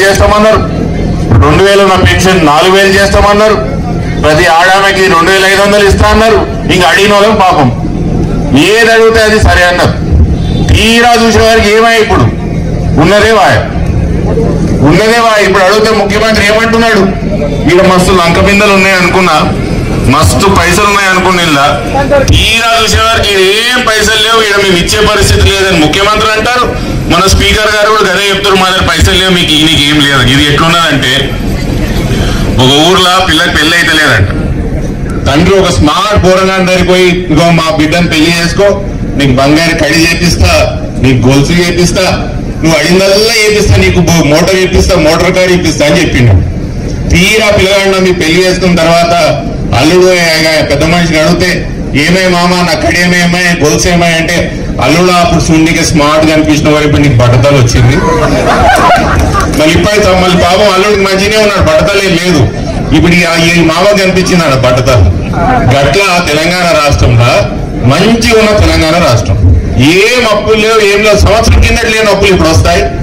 చేస్తామన్నారు. 2000 ఉన్న పెన్షన్ 4000 చేస్తామన్నారు. ప్రతి ఆడామెకి 2500 ఇస్తా అన్నారు. ఇంకా అడిగిన వాళ్ళం పాపం ఏది అడిగితే అది సరే అన్నారు. తీరా చూసే వారికి ఏమై ఇప్పుడు ఉన్నదే వాయ ఇప్పుడు అడిగితే ముఖ్యమంత్రి ఏమంటున్నాడు, ఈడ మస్తు లంక బిందెలు ఉన్నాయి అనుకున్నా, మస్తు పైసలు ఉన్నాయి అనుకున్నా, తీరా చూసేవారికి ఏం పైసలు లేవు, ఈడ మేము ఇచ్చే పరిస్థితి లేదని ముఖ్యమంత్రి అంటారు. మన స్పీకర్ గారు కూడా అదే చెప్తారు, మా దగ్గర పైసలు లేవు, మీకు ఈయనకి ఏం లేదు. ఇది ఎట్లున్నదంటే, ఒక ఊర్లో పిల్లకి పెళ్లి అయితే లేదంట. తండ్రి ఒక స్మార్ట్ పోరగాని దగ్గరికి పోయి, ఇగో మా బిడ్డను పెళ్లి చేసుకో, నీకు బంగారు కడి చేపిస్తా, నీకు గొలుసు చేపిస్తా, నువ్వు అడిగిందల్లా చేపిస్తా, నీకు మోటార్ చేపిస్తా, మోటార్ కార్ ఇప్పిస్తా అని చెప్పిండు. తీరా పిల్లగాడిన మీ పెళ్లి చేసుకున్న తర్వాత అల్లుడు పెద్ద మనిషికి అడిగితే ఏమై మామ నా కడేమేమై గొలుసు ఏమై అంటే, అల్లుడు అప్పుడు సుండికి స్మార్ట్ గా అనిపించిన వారు ఇప్పుడు నీకు బట్టతలు వచ్చింది. మళ్ళీ ఇప్పుడు మళ్ళీ పాపం అల్లుడికి మంచిగానే ఉన్నాడు, బట్టతలు ఏం లేదు. ఇప్పుడు ఈ మామకి కనిపించింది ఆడ బట్టతలు. గట్ల తెలంగాణ రాష్ట్రంలో మంచిగా ఉన్న తెలంగాణ రాష్ట్రం, ఏం అప్పులు లేవు, ఏం లేవు. సంవత్సరం కిందటి లేని అప్పులు ఇప్పుడు వస్తాయి.